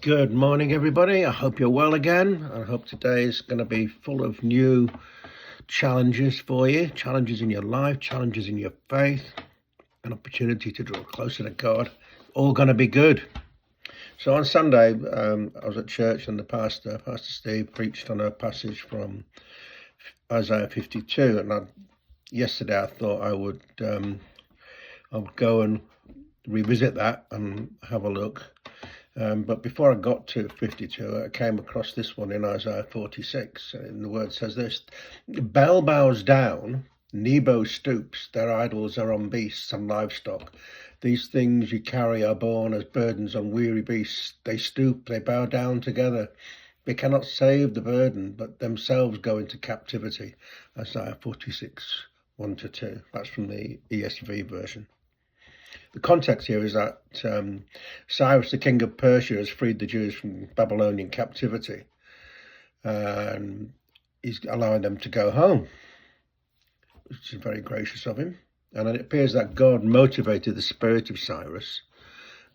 Good morning, everybody. I hope you're well again. I hope today is going to be full of new challenges for you, challenges in your life, challenges in your faith, an opportunity to draw closer to God. All going to be good. So on Sunday, I was at church and the Pastor Steve, preached on a passage from Isaiah 52. And yesterday I thought I would go and revisit that and have a look. But before I got to 52, I came across this one in Isaiah 46. And the word says this: Bel bows down, Nebo stoops, their idols are on beasts and livestock. These things you carry are borne as burdens on weary beasts. They stoop, they bow down together. They cannot save the burden, but themselves go into captivity. Isaiah 46, 1-2. That's from the ESV version. The context here is that Cyrus, the king of Persia, has freed the Jews from Babylonian captivity, and he's allowing them to go home, which is very gracious of him. And it appears that God motivated the spirit of Cyrus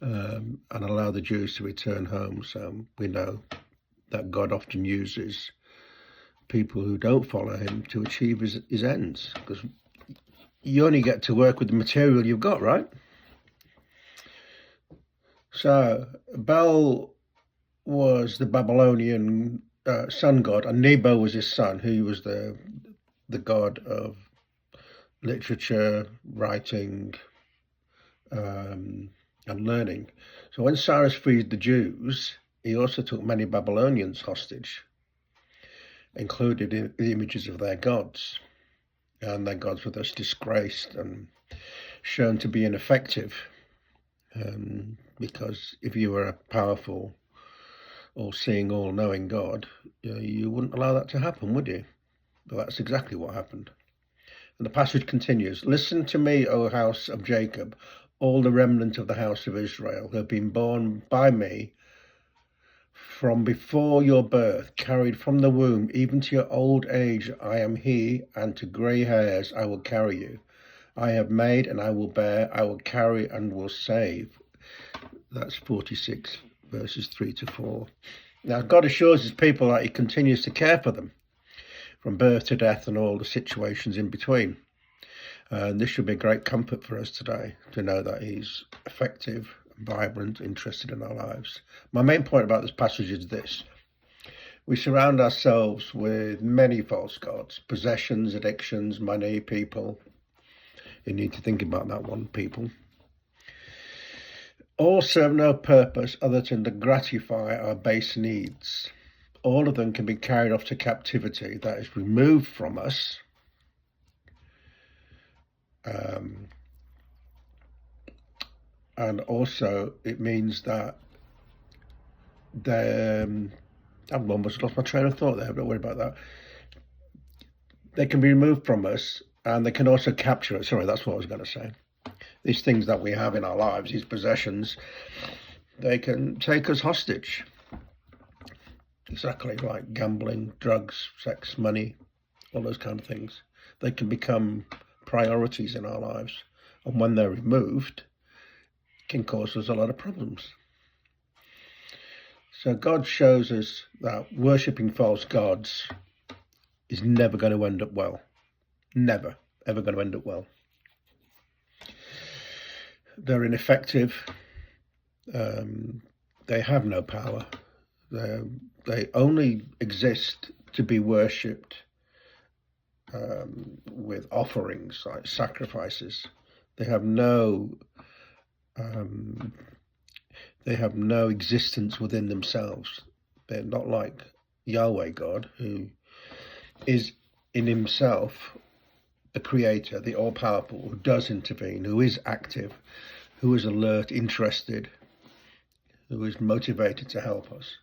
and allowed the Jews to return home. So we know that God often uses people who don't follow him to achieve his ends, because you only get to work with the material you've got, right? So Bel was the Babylonian sun god, and Nebo was his son, who was the god of literature, writing, and learning. So when Cyrus freed the Jews, he also took many Babylonians hostage, included in the images of their gods, and their gods were thus disgraced and shown to be ineffective. Because if you were a powerful, all-seeing, all-knowing God, you wouldn't allow that to happen, would you? But that's exactly what happened. And the passage continues: Listen to me, O house of Jacob, all the remnant of the house of Israel, who have been born by me from before your birth, carried from the womb, even to your old age. I am he, and to grey hairs I will carry you. I have made and I will bear, I will carry and will save. That's 46 verses 3-4. Now God assures his people that he continues to care for them from birth to death and all the situations in between. And this should be a great comfort for us today, to know that he's effective, vibrant, interested in our lives. My main point about this passage is this: we surround ourselves with many false gods, possessions, addictions, money, people. You need to think about that one, people. All serve no purpose other than to gratify our base needs. All of them can be carried off to captivity, that is removed from us. And also it means that I've almost lost my train of thought there, don't worry about that. They can be removed from us, and they can also capture us. Sorry, that's what I was going to say. These things that we have in our lives, these possessions, they can take us hostage. Exactly like gambling, drugs, sex, money, all those kind of things. They can become priorities in our lives. And when they're removed, it can cause us a lot of problems. So God shows us that worshipping false gods is never going to end up well. Never, ever going to end up well. They're ineffective. They have no power. They only exist to be worshipped with offerings, like sacrifices. They have no existence within themselves. They're not like Yahweh God, who is in himself the creator, the all-powerful, who does intervene, who is active, who is alert, interested, who is motivated to help us.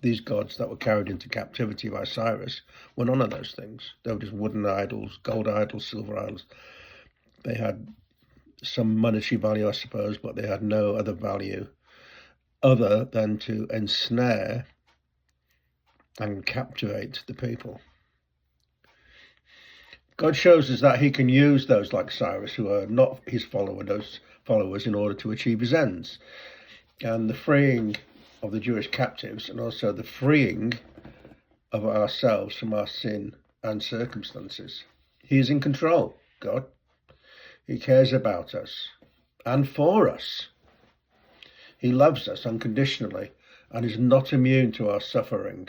These gods that were carried into captivity by Cyrus were none of those things. They were just wooden idols, gold idols, silver idols. They had some monetary value, I suppose, but they had no other value other than to ensnare and captivate the people. God shows us that he can use those like Cyrus, who are not his followers, in order to achieve his ends. And the freeing of the Jewish captives and also the freeing of ourselves from our sin and circumstances. He is in control, God. He cares about us and for us. He loves us unconditionally and is not immune to our suffering.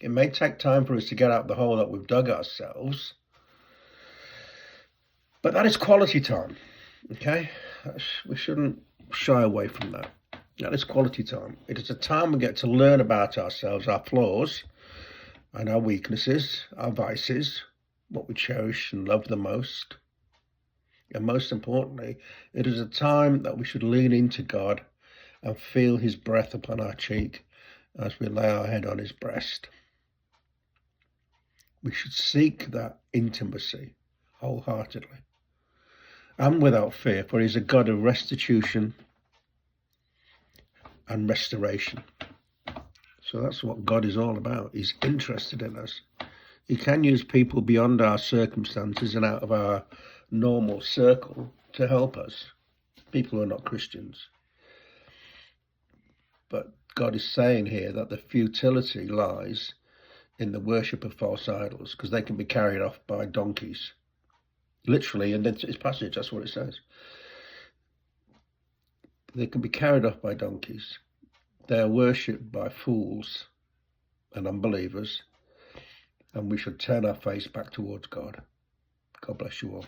It may take time for us to get out the hole that we've dug ourselves, but that is quality time, okay? We shouldn't shy away from that. That is quality time. It is a time we get to learn about ourselves, our flaws and our weaknesses, our vices, what we cherish and love the most. And most importantly, it is a time that we should lean into God and feel his breath upon our cheek as we lay our head on his breast. We should seek that intimacy wholeheartedly and without fear, for he is a God of restitution and restoration. So that's what God is all about. He's interested in us. He can use people beyond our circumstances and out of our normal circle to help us, people who are not Christians. But God is saying here that the futility lies in the worship of false idols, because they can be carried off by donkeys. Literally, in this passage, that's what it says. They can be carried off by donkeys. They are worshipped by fools and unbelievers, and we should turn our face back towards God. God bless you all.